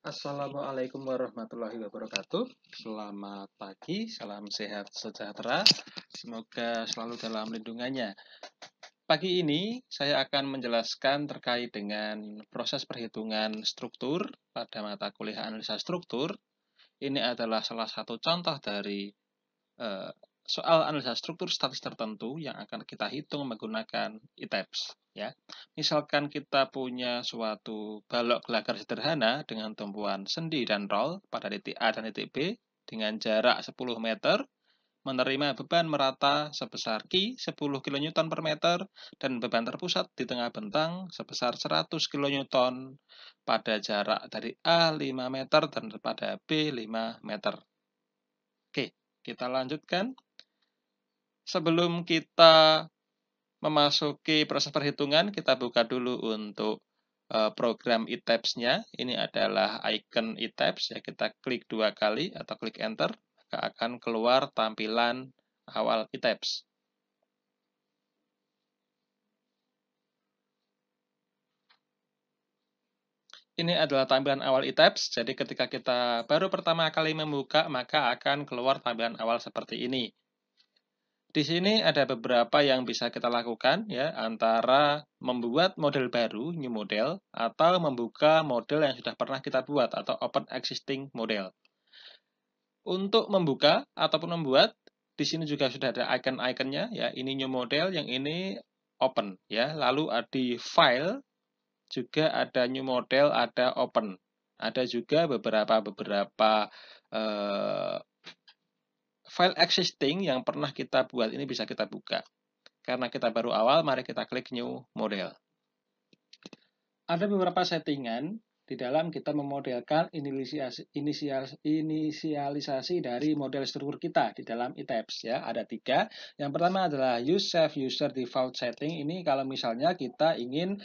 Assalamualaikum warahmatullahi wabarakatuh. Selamat pagi, salam sehat sejahtera. Semoga selalu dalam lindungannya. Pagi ini saya akan menjelaskan terkait dengan proses perhitungan struktur pada mata kuliah analisa struktur. Ini adalah salah satu contoh dari soal analisa struktur statis tertentu yang akan kita hitung menggunakan ITEPS. Ya, misalkan kita punya suatu balok gelagar sederhana dengan tumpuan sendi dan roll pada titik A dan titik B dengan jarak 10 meter, menerima beban merata sebesar Q 10 kN per meter dan beban terpusat di tengah bentang sebesar 100 kN pada jarak dari A 5 meter dan pada B 5 meter. Oke, kita lanjutkan. Sebelum kita memasuki proses perhitungan, kita buka dulu untuk program ITEPS-nya. Ini adalah icon ITEPS, ya, kita klik 2 kali atau klik enter, maka akan keluar tampilan awal ITEPS. Ini adalah tampilan awal ITEPS, jadi ketika kita baru pertama kali membuka, maka akan keluar tampilan awal seperti ini. Di sini ada beberapa yang bisa kita lakukan, ya, antara membuat model baru, new model, atau membuka model yang sudah pernah kita buat atau open existing model. Untuk membuka ataupun membuat, di sini juga sudah ada icon-iconnya, ya. Ini new model, yang ini open, ya. Lalu di file juga ada new model, ada open. Ada juga beberapa file existing yang pernah kita buat ini bisa kita buka. Karena kita baru awal, mari kita klik new model. Ada beberapa settingan di dalam kita memodelkan inisialisasi dari model struktur kita di dalam ITEPS, ya. Ada 3. Yang pertama adalah use save user default setting. Ini kalau misalnya kita ingin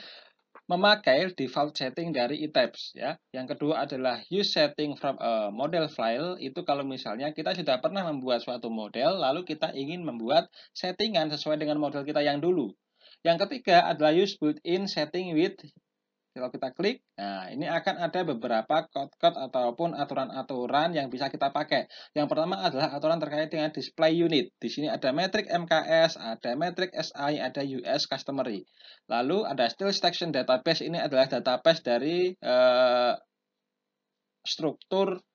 memakai default setting dari ITEPS, ya. Yang kedua adalah use setting from a model file. Itu kalau misalnya kita sudah pernah membuat suatu model, lalu kita ingin membuat settingan sesuai dengan model kita yang dulu. Yang ketiga adalah use built-in setting with. Kalau kita klik, nah ini akan ada beberapa code-code ataupun aturan-aturan yang bisa kita pakai. Yang pertama adalah aturan terkait dengan display unit. Di sini ada metric MKS, ada metric SI, ada US customary. Lalu ada still section database, ini adalah database dari struktur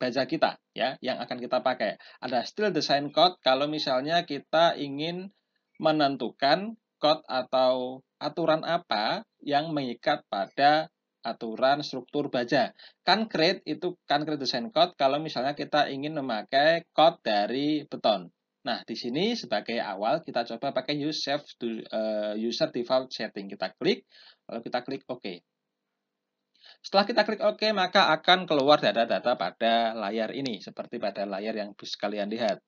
baja kita, ya, yang akan kita pakai. Ada still design code kalau misalnya kita ingin menentukan code atau aturan apa yang mengikat pada aturan struktur baja. Concrete itu concrete design code kalau misalnya kita ingin memakai code dari beton. Nah, di sini sebagai awal kita coba pakai use save to user default setting. Kita klik, lalu kita klik OK. Setelah kita klik OK, maka akan keluar data-data pada layar ini, seperti pada layar yang kalian lihat.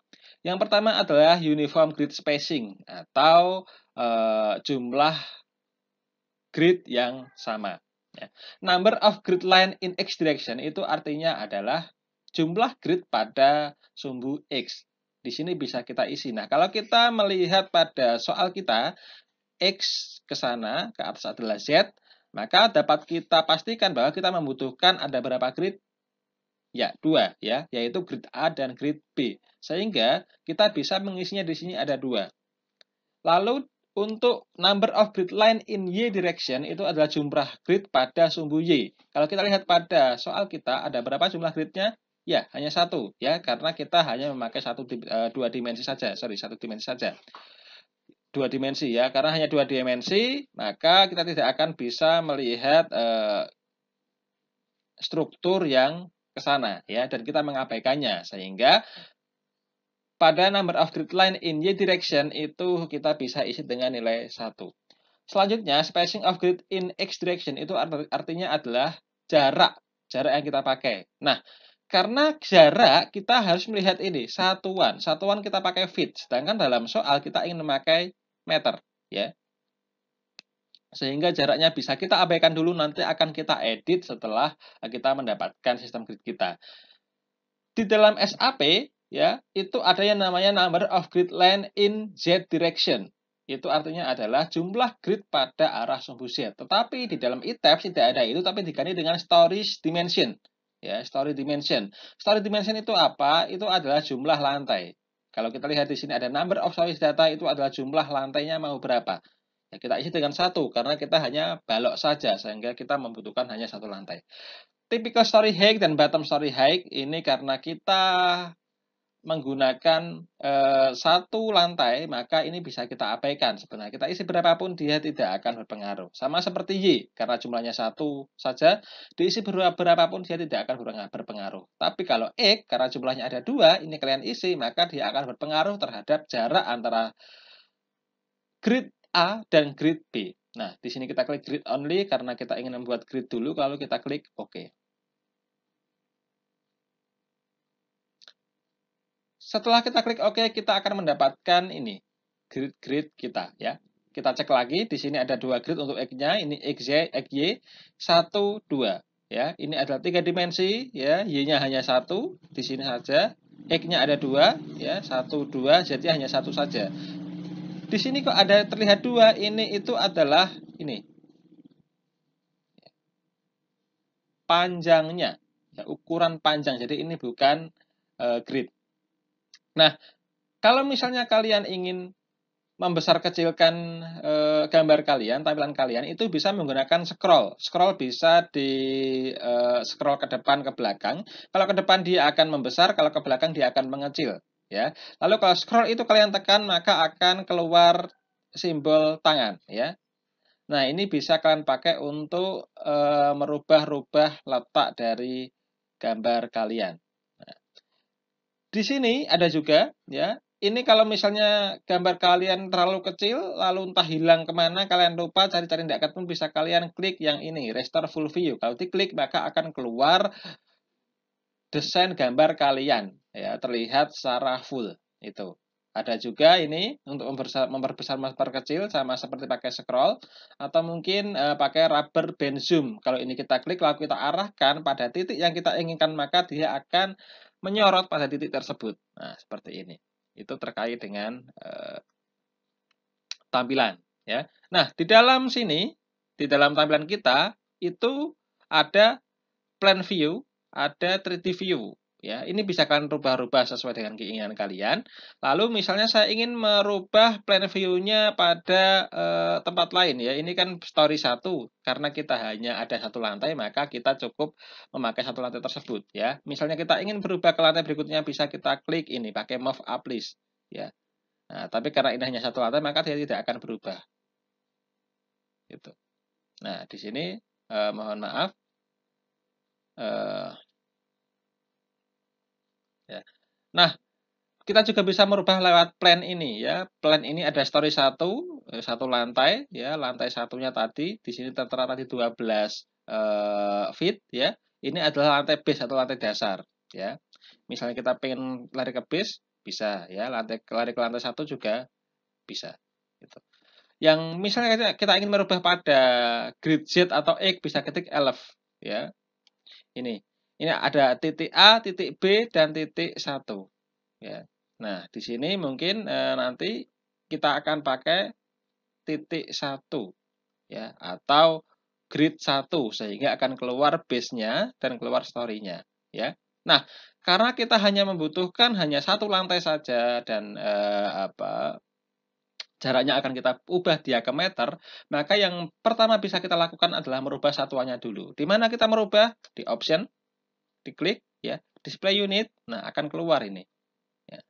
Yang pertama adalah uniform grid spacing, atau jumlah grid yang sama. Ya. Number of grid line in X direction itu artinya adalah jumlah grid pada sumbu X. Di sini bisa kita isi. Nah, kalau kita melihat pada soal kita, X ke sana, ke atas adalah Z, maka dapat kita pastikan bahwa kita membutuhkan ada berapa grid? Ya, 2, ya, yaitu grid A dan grid B. Sehingga kita bisa mengisinya di sini ada 2. Lalu untuk number of grid line in Y direction itu adalah jumlah grid pada sumbu Y. Kalau kita lihat pada soal kita ada berapa jumlah gridnya? Ya, hanya 1, ya, karena kita hanya memakai 2 dimensi saja. Sorry, 1 dimensi saja. 2 dimensi, ya, karena hanya 2 dimensi, maka kita tidak akan bisa melihat struktur yang ke sana, ya, dan kita mengabaikannya, sehingga pada number of grid line in Y direction itu kita bisa isi dengan nilai 1. Selanjutnya, spacing of grid in X direction itu artinya adalah jarak yang kita pakai. Nah, karena jarak, kita harus melihat ini, satuan. Satuan kita pakai feet, sedangkan dalam soal kita ingin memakai meter, ya. Sehingga jaraknya bisa kita abaikan dulu, nanti akan kita edit setelah kita mendapatkan sistem grid kita. Di dalam SAP, ya, itu ada yang namanya number of grid line in Z direction. Itu artinya adalah jumlah grid pada arah sumbu Z. Tetapi di dalam e-tabs tidak ada itu, tapi diganti dengan storage dimension. Ya, storage dimension. Storage dimension itu apa? Itu adalah jumlah lantai. Kalau kita lihat di sini ada number of storage data, itu adalah jumlah lantainya mau berapa. Ya, kita isi dengan 1, karena kita hanya balok saja, sehingga kita membutuhkan hanya 1 lantai. Typical story height dan bottom story height ini karena kita menggunakan 1 lantai, maka ini bisa kita abaikan. Sebenarnya kita isi berapapun dia tidak akan berpengaruh. Sama seperti Y, karena jumlahnya 1 saja, diisi berapapun dia tidak akan berpengaruh. Tapi kalau X, karena jumlahnya ada 2, ini kalian isi, maka dia akan berpengaruh terhadap jarak antara grid A dan grid B. Nah, di sini kita klik grid only karena kita ingin membuat grid dulu, lalu kita klik OK. Setelah kita klik OK, kita akan mendapatkan ini grid-grid kita ya. Kita cek lagi, di sini ada 2 grid untuk X-nya, ini XY, XY 1, 2 ya. Ini adalah 3 dimensi ya, Y-nya hanya 1 di sini saja. X-nya ada 2 ya, 1, 2, jadi hanya 1 saja. Di sini kok ada terlihat 2, ini itu adalah ini panjangnya ya, ukuran panjang. Jadi ini bukan grid. Nah, kalau misalnya kalian ingin membesar kecilkan gambar kalian, tampilan kalian, itu bisa menggunakan scroll. Scroll bisa di scroll ke depan, ke belakang. Kalau ke depan dia akan membesar, kalau ke belakang dia akan mengecil. Ya. Lalu kalau scroll itu kalian tekan, maka akan keluar simbol tangan. Ya. Nah, ini bisa kalian pakai untuk merubah-rubah letak dari gambar kalian. Nah, di sini ada juga, ya. Ini kalau misalnya gambar kalian terlalu kecil, lalu entah hilang kemana, kalian lupa cari-cari tidak ketemu, bisa kalian klik yang ini, Restore Full View. Kalau diklik, maka akan keluar desain gambar kalian, ya, terlihat secara full. Itu. Ada juga ini untuk memperbesar, memperkecil, sama seperti pakai scroll, atau mungkin pakai rubber band zoom. Kalau ini kita klik, lalu kita arahkan pada titik yang kita inginkan, maka dia akan menyorot pada titik tersebut. Nah, seperti ini. Itu terkait dengan tampilan. Ya. Nah, di dalam sini, di dalam tampilan kita, itu ada plan view, ada 3D view. Ya, ini bisa kalian rubah-rubah sesuai dengan keinginan kalian. Lalu misalnya saya ingin merubah plan view-nya pada tempat lain ya. Ini kan story 1, karena kita hanya ada 1 lantai, maka kita cukup memakai 1 lantai tersebut ya. Misalnya kita ingin berubah ke lantai berikutnya, bisa kita klik ini pakai move up list ya. Nah, tapi karena ini hanya 1 lantai, maka dia tidak akan berubah. Gitu. Nah, di sini mohon maaf. Ya. Nah, kita juga bisa merubah lewat plan ini ya. Plan ini ada story 1 lantai ya, lantai satunya tadi di sini tertera tadi 12 feet ya. Ini adalah lantai base atau lantai dasar ya. Misalnya kita pengen lari ke base bisa ya, lari ke lantai 1 juga bisa gitu. Yang misalnya kita ingin merubah pada grid Z atau X, bisa ketik elf ya. Ini ada titik A, titik B, dan titik 1 ya. Nah, di sini mungkin nanti kita akan pakai titik 1 ya, atau grid 1 sehingga akan keluar base-nya dan keluar story-nya ya. Nah, karena kita hanya membutuhkan hanya 1 lantai saja dan jaraknya akan kita ubah dia ke meter, maka yang pertama bisa kita lakukan adalah merubah satuannya dulu. Di mana kita merubah? Di option, diklik ya, display unit, nah akan keluar ini. Ya.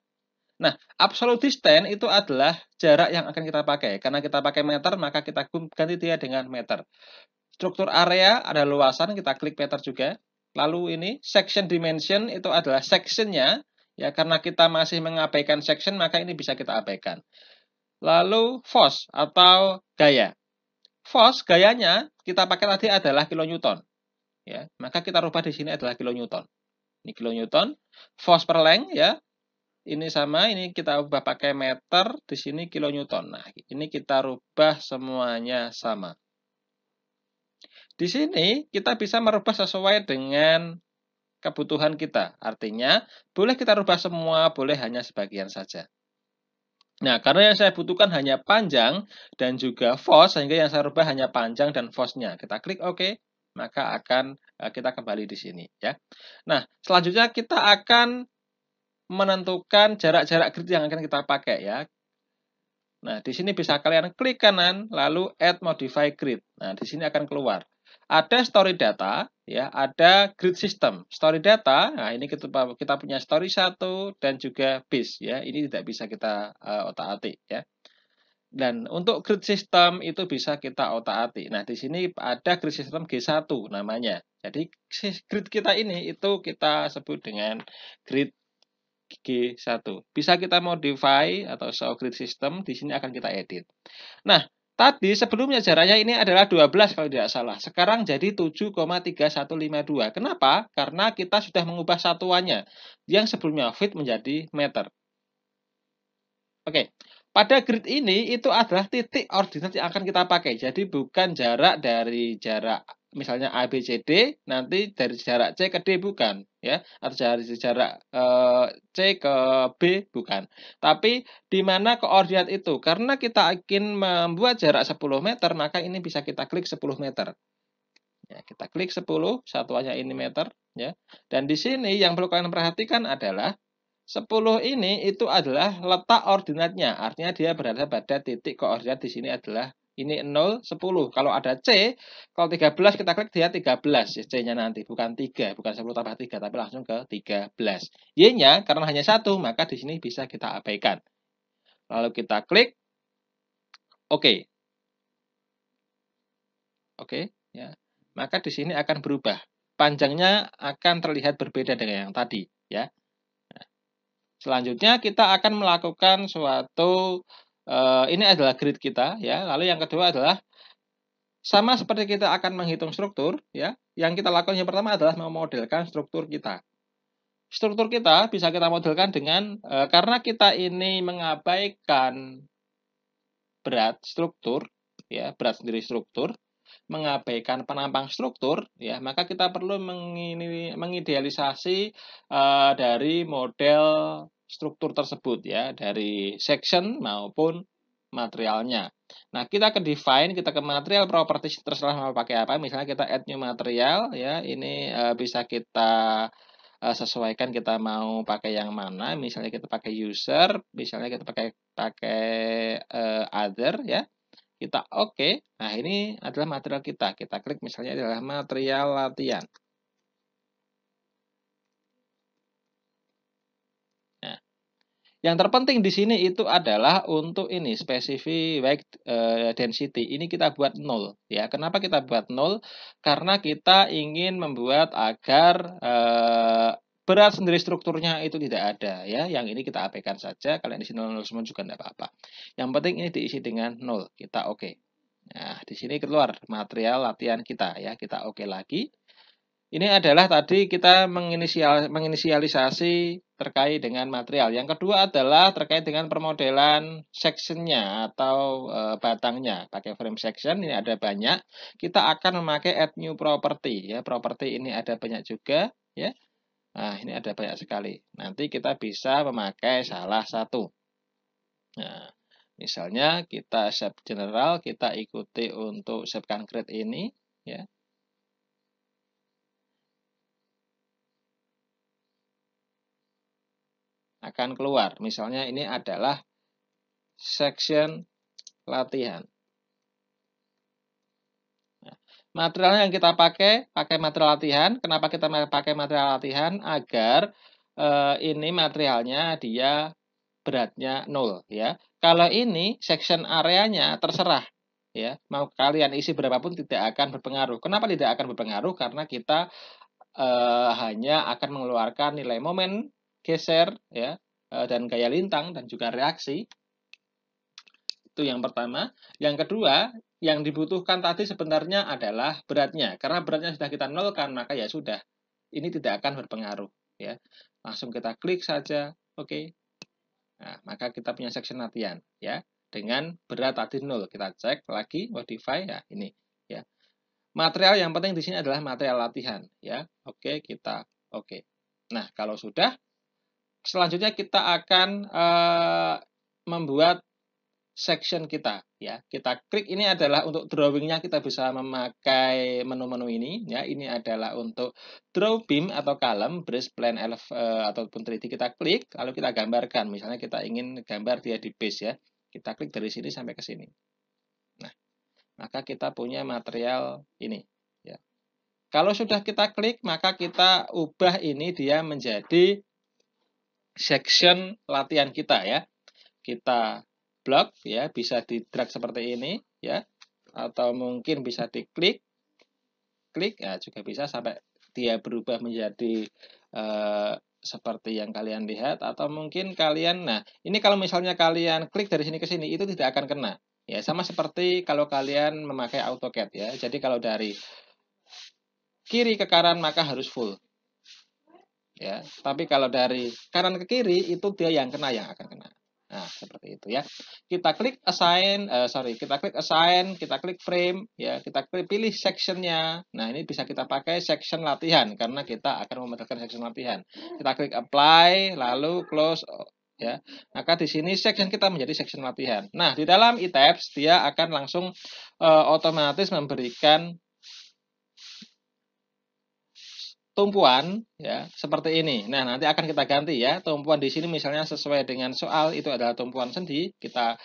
Nah, absolute distance itu adalah jarak yang akan kita pakai. Karena kita pakai meter, maka kita ganti dia dengan meter. Struktur area ada luasan, kita klik meter juga. Lalu ini section dimension itu adalah sectionnya, ya karena kita masih mengabaikan section, maka ini bisa kita abaikan. Lalu force atau gaya. Force gayanya kita pakai tadi adalah kilonewton. Ya, maka kita rubah di sini adalah kilonewton. Ini kilonewton. Force per length ya. Ini sama, ini kita ubah pakai meter, di sini kilonewton. Nah, ini kita rubah semuanya sama. Di sini kita bisa merubah sesuai dengan kebutuhan kita. Artinya, boleh kita rubah semua, boleh hanya sebagian saja. Nah, karena yang saya butuhkan hanya panjang dan juga FOSS, sehingga yang saya rubah hanya panjang dan FOSS-nya. Kita klik OK, maka akan kita kembali di sini ya. Nah, selanjutnya kita akan menentukan jarak-jarak grid yang akan kita pakai ya. Nah, di sini bisa kalian klik kanan, lalu Add Modify Grid. Nah, di sini akan keluar. Ada story data, ya, ada grid system. Story data, nah kita punya story 1 dan juga base, ya. Ini tidak bisa kita otak-atik, ya. Dan untuk grid system itu bisa kita otak-atik. Nah, di sini ada grid system G1 namanya. Jadi, grid kita ini itu kita sebut dengan grid G1. Bisa kita modify atau show grid system, di sini akan kita edit. Nah, tadi sebelumnya jaraknya ini adalah 12 kalau tidak salah. Sekarang jadi 7,3152. Kenapa? Karena kita sudah mengubah satuannya. Yang sebelumnya feet menjadi meter. Oke. Pada grid ini itu adalah titik ordinat yang akan kita pakai. Jadi bukan jarak dari jarak misalnya A, B, C, D, nanti dari jarak C ke D bukan, ya, atau dari jarak C ke B bukan. Tapi di mana koordinat itu? Karena kita ingin membuat jarak 10 meter, maka ini bisa kita klik 10 meter. Ya, kita klik 10, satuannya ini meter, ya. Dan di sini yang perlu kalian perhatikan adalah 10 ini itu adalah letak ordinatnya. Artinya dia berada pada titik koordinat di sini adalah ini 0, 10. Kalau ada C, kalau 13 kita klik dia 13 C-nya nanti, bukan 3, bukan 10 tambah 3, tapi langsung ke 13. Y-nya karena hanya 1, maka di sini bisa kita abaikan. Lalu kita klik OK. Oke, ya. Maka di sini akan berubah. Panjangnya akan terlihat berbeda dengan yang tadi, ya. Selanjutnya kita akan melakukan suatu ini adalah grid kita ya. Lalu yang kedua adalah sama seperti kita akan menghitung struktur ya. Yang kita lakukan yang pertama adalah memodelkan struktur kita. Struktur kita bisa kita modelkan dengan karena kita ini mengabaikan berat struktur ya, berat sendiri struktur, mengabaikan penampang struktur ya, maka kita perlu mengidealisasi dari model struktur tersebut ya, dari section maupun materialnya. Nah, kita ke define, kita ke material properties, terserah mau pakai apa. Misalnya kita add new material ya, ini bisa kita sesuaikan kita mau pakai yang mana. Misalnya kita pakai user, misalnya kita pakai other ya. Kita oke. Nah, ini adalah material kita. Kita klik misalnya adalah material latihan. Nah, yang terpenting di sini itu adalah untuk ini specific weight density. Ini kita buat 0 ya. Kenapa kita buat 0? Karena kita ingin membuat agar berat sendiri strukturnya itu tidak ada ya. Yang ini kita abaikan saja. Kalian isi 0 semua juga tidak apa-apa. Yang penting ini diisi dengan 0. Kita oke. Nah, di sini keluar material latihan kita ya. Kita oke lagi. Ini adalah tadi kita menginisialisasi terkait dengan material. Yang kedua adalah terkait dengan permodelan sectionnya atau batangnya. Pakai frame section, ini ada banyak. Kita akan memakai add new property. Ya, property ini ada banyak juga. Ya. Nah, ini ada banyak sekali. Nanti kita bisa memakai salah satu. Nah, misalnya kita shape general, kita ikuti untuk shape concrete ini. Ya. Akan keluar. Misalnya ini adalah section latihan. Nah, materialnya yang kita pakai material latihan. Kenapa kita pakai material latihan? Agar ini materialnya dia beratnya 0 ya. Kalau ini section areanya terserah ya. Mau kalian isi berapapun tidak akan berpengaruh. Kenapa tidak akan berpengaruh? Karena kita hanya akan mengeluarkan nilai momen geser ya dan gaya lintang dan juga reaksi. Itu yang pertama. Yang kedua, yang dibutuhkan tadi sebenarnya adalah beratnya. Karena beratnya sudah kita nolkan, maka ya sudah. Ini tidak akan berpengaruh ya. Langsung kita klik saja. Oke. Nah, maka kita punya section latihan ya. Dengan berat tadi 0. Kita cek lagi modify ya ini ya. Material yang penting di sini adalah material latihan ya. Oke, kita oke. Nah, kalau sudah selanjutnya kita akan membuat section kita ya. Kita klik, ini adalah untuk drawingnya, kita bisa memakai menu-menu ini ya. Ini adalah untuk draw beam atau column, brush, plan, ataupun 3D. Kita klik lalu kita gambarkan. Misalnya kita ingin gambar dia di base ya. Kita klik dari sini sampai ke sini. Nah, maka kita punya material ini ya. Kalau sudah kita klik, maka kita ubah ini dia menjadi section latihan kita ya. Kita blok ya, bisa di drag seperti ini ya, atau mungkin bisa diklik, klik ya, juga bisa sampai dia berubah menjadi seperti yang kalian lihat. Atau mungkin kalian, nah ini kalau misalnya kalian klik dari sini ke sini, itu tidak akan kena ya, sama seperti kalau kalian memakai AutoCAD ya. Jadi kalau dari kiri ke kanan maka harus full ya, tapi kalau dari kanan ke kiri itu dia yang kena, yang akan kena. Nah, seperti itu ya. Kita klik assign, kita klik assign, kita klik frame, ya, kita klik pilih sectionnya. Nah, ini bisa kita pakai section latihan karena kita akan memodelkan section latihan. Kita klik apply, lalu close, ya. Maka di sini section kita menjadi section latihan. Nah, di dalam eTabs dia akan langsung otomatis memberikan tumpuan ya seperti ini. Nah, nanti akan kita ganti ya. Tumpuan di sini misalnya sesuai dengan soal itu adalah tumpuan sendi. Kita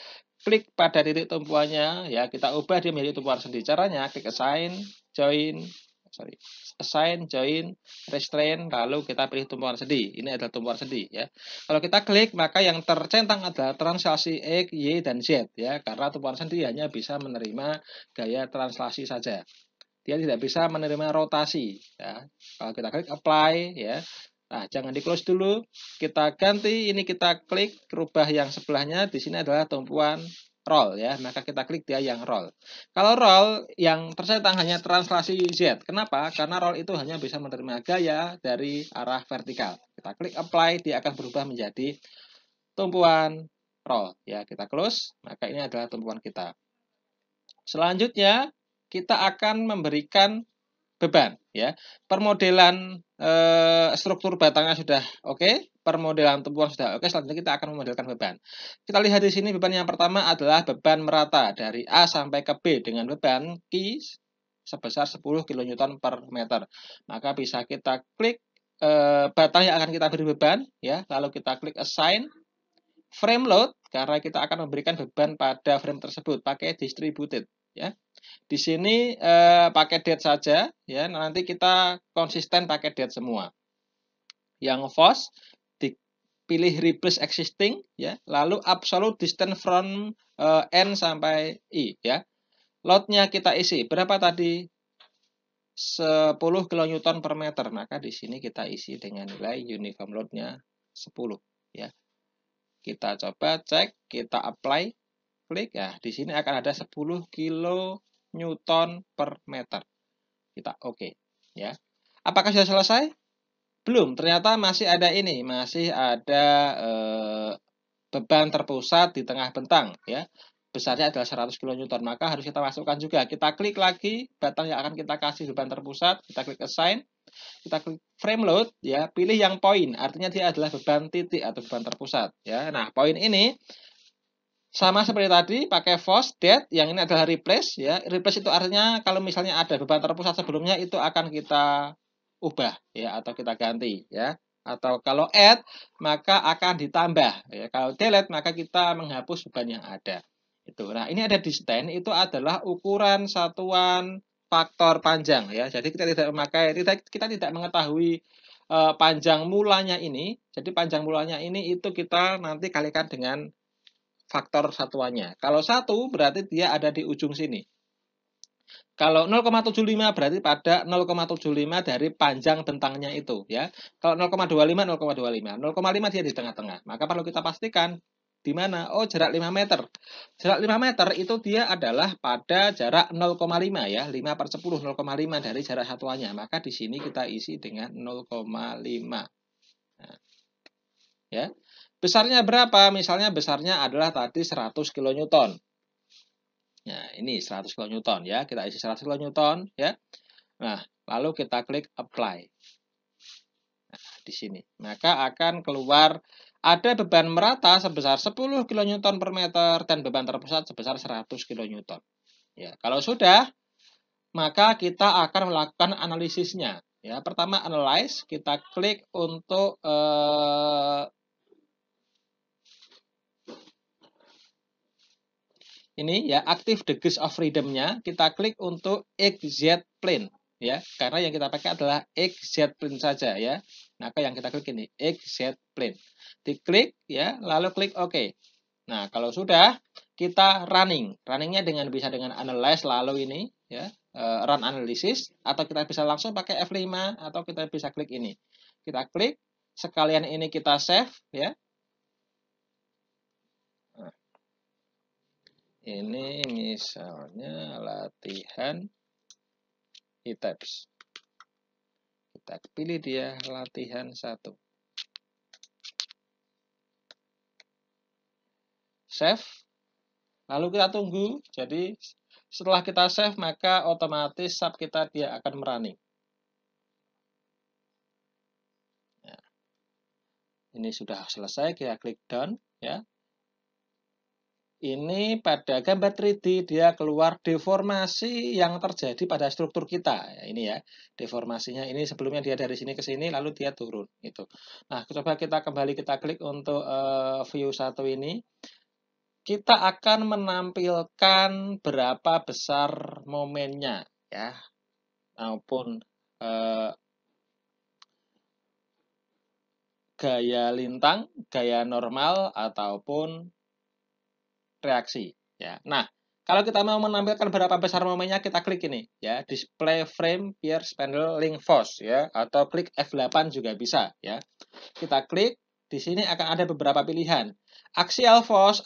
klik pada titik tumpuannya ya, kita ubah dia menjadi tumpuan sendi. Caranya klik assign, join, restrain, lalu kita pilih tumpuan sendi. Ini adalah tumpuan sendi ya. Kalau kita klik, maka yang tercentang adalah translasi X, Y, dan Z ya, karena tumpuan sendi hanya bisa menerima gaya translasi saja. Dia tidak bisa menerima rotasi ya. Kalau kita klik apply ya, nah jangan di close dulu, kita ganti ini, kita klik rubah yang sebelahnya. Di sini adalah tumpuan roll ya, maka kita klik dia yang roll. Kalau roll yang tercentang hanya translasi Z. Kenapa? Karena roll itu hanya bisa menerima gaya dari arah vertikal. Kita klik apply, dia akan berubah menjadi tumpuan roll ya. Kita close, maka ini adalah tumpuan kita. Selanjutnya kita akan memberikan beban ya. Permodelan struktur batangnya sudah oke, permodelan tumpuan sudah oke. Selanjutnya kita akan memodelkan beban. Kita lihat di sini, beban yang pertama adalah beban merata dari A sampai ke B dengan beban Q sebesar 10 kN per meter. Maka bisa kita klik batang yang akan kita beri beban ya, lalu kita klik assign frame load karena kita akan memberikan beban pada frame tersebut pakai distributed ya. Di sini pakai date saja ya, nanti kita konsisten pakai date semua. Yang force dipilih replace existing ya, lalu absolute distance from N sampai I ya. Loadnya kita isi berapa tadi? 10 kN per meter, maka di sini kita isi dengan nilai uniform loadnya 10 ya. Kita coba cek, kita apply, klik ya, di sini akan ada 10 kN per meter. Kita oke ya. Apakah sudah selesai? Belum, ternyata masih ada ini, masih ada beban terpusat di tengah bentang ya. Besarnya adalah 100 kN, maka harus kita masukkan juga. Kita klik lagi batang yang akan kita kasih beban terpusat, kita klik assign, kita klik frame load ya, pilih yang point, artinya dia adalah beban titik atau beban terpusat ya. Nah, point ini sama seperti tadi, pakai force date, yang ini adalah replace ya. Replace itu artinya kalau misalnya ada beban terpusat sebelumnya itu akan kita ubah ya, atau kita ganti ya. Atau kalau add maka akan ditambah ya. Kalau delete maka kita menghapus beban yang ada. Itu. Nah, ini ada distance, itu adalah ukuran satuan faktor panjang ya. Jadi kita tidak mengetahui panjang mulanya ini. Jadi panjang mulanya ini itu kita nanti kalikan dengan faktor satuannya. Kalau 1 berarti dia ada di ujung sini. Kalau 0,75 berarti pada 0,75 dari panjang bentangnya itu ya. Kalau 0,25 0,25. 0,5 dia di tengah-tengah. Maka perlu kita pastikan di mana? Oh, jarak 5 meter. Jarak 5 meter itu dia adalah pada jarak 0,5 ya. 5 per 10, 0,5 dari jarak satuannya. Maka di sini kita isi dengan 0,5. Nah, ya. Besarnya berapa? Misalnya besarnya adalah tadi 100 kN. Nah, ini 100 kN ya. Kita isi 100 kN ya. Nah, lalu kita klik apply. Nah, di sini. Maka akan keluar ada beban merata sebesar 10 kN per meter dan beban terpusat sebesar 100 kN. Ya, kalau sudah, maka kita akan melakukan analisisnya. Ya, pertama analyze, kita klik untuk ini ya, active degrees of freedom-nya, kita klik untuk XZ plane ya, karena yang kita pakai adalah XZ plane saja ya. Maka yang kita klik ini XZ plane. Diklik ya, lalu klik OK. Nah, kalau sudah kita running. Runningnya bisa dengan analyze lalu ini ya, run analysis, atau kita bisa langsung pakai F5 atau kita bisa klik ini. Kita klik, sekalian ini kita save ya. Nah, ini misalnya latihan e-tabs. Kita pilih dia latihan 1. Save. Lalu kita tunggu. Jadi setelah kita save maka otomatis sub kita dia akan merunning. Nah, ini sudah selesai, kita klik done ya. Ini pada gambar 3D dia keluar deformasi yang terjadi pada struktur kita. Ya, ini ya, deformasinya ini sebelumnya dia dari sini ke sini lalu dia turun itu. Nah, coba kita kembali kita klik untuk view 1 ini. Kita akan menampilkan berapa besar momennya ya, maupun gaya lintang, gaya normal ataupun reaksi ya. Nah, kalau kita mau menampilkan berapa besar momennya, kita klik ini ya, display frame peer spindle link force ya, atau klik F8 juga bisa ya. Kita klik, di sini akan ada beberapa pilihan. Axial force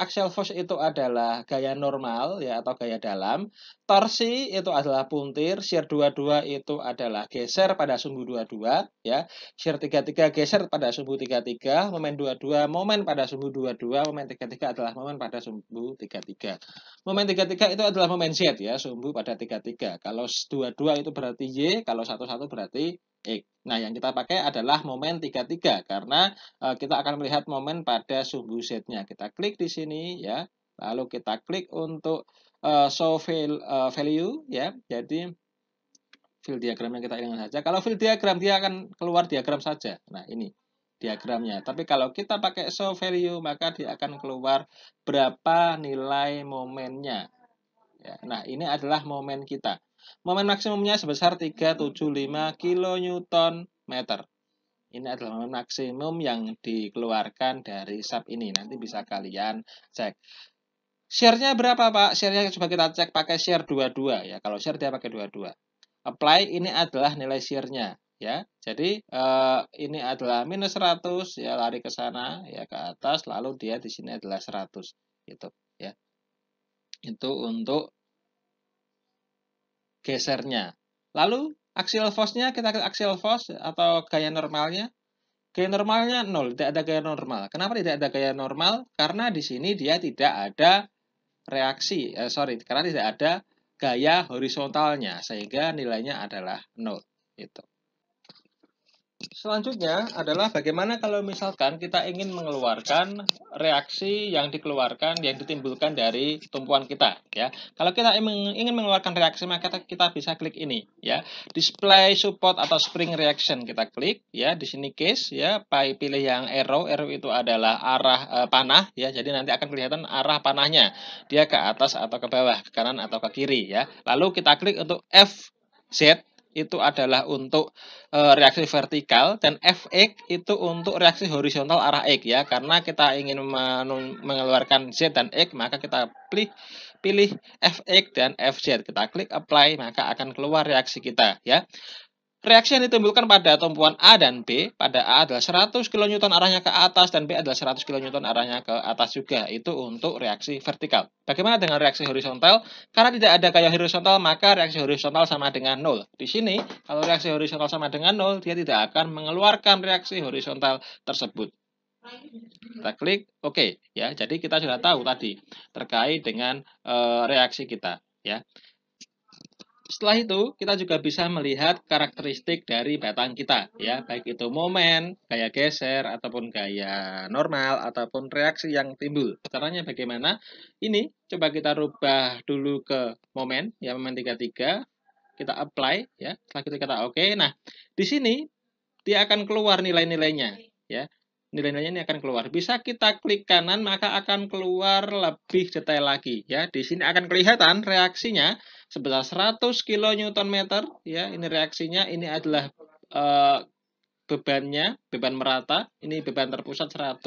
itu adalah gaya normal ya atau gaya dalam. Torsi itu adalah puntir, shear 22 itu adalah geser pada sumbu 22 ya. Shear 33 geser pada sumbu 33, momen 22 momen pada sumbu 22, momen 33 adalah momen pada sumbu 33. Momen 33 itu adalah momen Z ya, sumbu pada 33. Kalau 22 itu berarti Y, kalau 11 berarti X. Nah, yang kita pakai adalah momen 33 karena kita akan melihat momen pada sumbu Z-nya. Kita klik di sini ya. Lalu kita klik untuk show value ya. Jadi fill diagram yang kita inginkan saja. Kalau fill diagram dia akan keluar diagram saja. Nah, ini diagramnya. Tapi kalau kita pakai show value maka dia akan keluar berapa nilai momennya. Ya, nah, ini adalah momen kita. Momen maksimumnya sebesar 375 kN meter. Ini adalah momen maksimum yang dikeluarkan dari sub ini. Nanti bisa kalian cek. Share-nya berapa, Pak? Share-nya coba kita cek pakai share 22 ya. Kalau share dia pakai 22. Apply ini adalah nilai share-nya ya. Jadi ini adalah minus 100 ya, lari ke sana ya, ke atas, lalu dia di sini adalah 100 gitu ya. Itu untuk gesernya. Lalu axial force-nya, kita ke axial force atau gaya normalnya. Gaya normalnya 0, tidak ada gaya normal. Kenapa tidak ada gaya normal? Karena di sini dia tidak ada reaksi, karena tidak ada gaya horizontalnya, sehingga nilainya adalah 0. Gitu. Selanjutnya adalah bagaimana kalau misalkan kita ingin mengeluarkan reaksi yang ditimbulkan dari tumpuan kita ya. Kalau kita ingin mengeluarkan reaksi maka kita bisa klik ini ya. Display support atau spring reaction kita klik ya. Di sini case ya, pilih yang arrow itu adalah arah panah ya. Jadi nanti akan kelihatan arah panahnya. Dia ke atas atau ke bawah, ke kanan atau ke kiri ya. Lalu kita klik untuk FZ itu adalah untuk reaksi vertikal, dan Fx itu untuk reaksi horizontal arah X ya. Karena kita ingin mengeluarkan Z dan X, maka kita pilih Fx dan Fz. Kita klik apply, maka akan keluar reaksi kita ya. Reaksi yang ditimbulkan pada tumpuan A dan B, pada A adalah 100 kN arahnya ke atas dan B adalah 100 kN arahnya ke atas juga. Itu untuk reaksi vertikal. Bagaimana dengan reaksi horizontal? Karena tidak ada gaya horizontal, maka reaksi horizontal sama dengan 0. Di sini, kalau reaksi horizontal sama dengan 0, dia tidak akan mengeluarkan reaksi horizontal tersebut. Kita klik OK ya. Jadi kita sudah tahu tadi terkait dengan reaksi kita ya. Setelah itu, kita juga bisa melihat karakteristik dari batang kita, ya, baik itu momen, gaya geser, ataupun gaya normal, ataupun reaksi yang timbul. Caranya bagaimana? Ini coba kita rubah dulu ke momen, ya, momen 33, kita apply, ya, setelah itu kita oke. Nah, di sini dia akan keluar nilai-nilainya, ya. Nilai-nilainya ini akan keluar. Bisa kita klik kanan maka akan keluar lebih detail lagi, ya. Di sini akan kelihatan reaksinya sebesar 100 kN/meter, ya. Ini reaksinya, ini adalah bebannya, beban merata, ini beban terpusat 100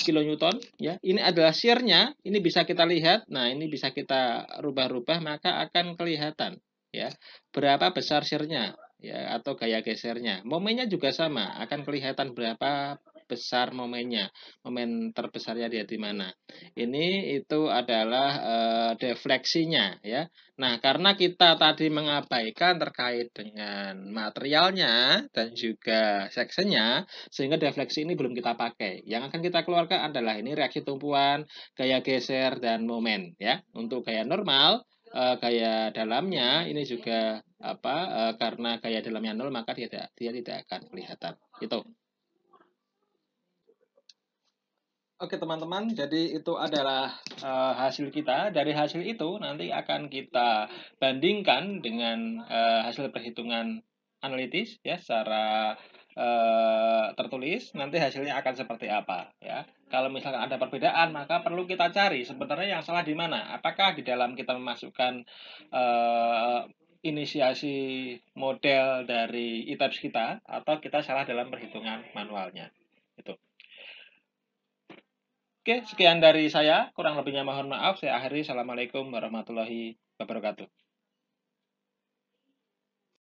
kN, ya. Ini adalah shear-nya, ini bisa kita lihat. Nah, ini bisa kita rubah-rubah maka akan kelihatan, ya, berapa besar shear-nya, ya, atau gaya gesernya. Momennya juga sama, akan kelihatan berapa besar momennya, momen terbesarnya dia di mana. Ini itu adalah defleksinya, ya. Nah, karena kita tadi mengabaikan terkait dengan materialnya dan juga sectionnya, sehingga defleksi ini belum kita pakai. Yang akan kita keluarkan adalah ini reaksi tumpuan, gaya geser, dan momen, ya. Untuk gaya normal, gaya dalamnya ini juga karena gaya dalamnya nol maka dia tidak akan kelihatan. Itu. Oke teman-teman, jadi itu adalah hasil kita. Dari hasil itu nanti akan kita bandingkan dengan hasil perhitungan analitis, ya, secara tertulis. Nanti hasilnya akan seperti apa, ya. Kalau misalkan ada perbedaan, maka perlu kita cari sebenarnya yang salah di mana. Apakah di dalam kita memasukkan inisiasi model dari e-types kita, atau kita salah dalam perhitungan manualnya. Itu. Oke, sekian dari saya. Kurang lebihnya mohon maaf. Saya akhiri. Assalamualaikum warahmatullahi wabarakatuh.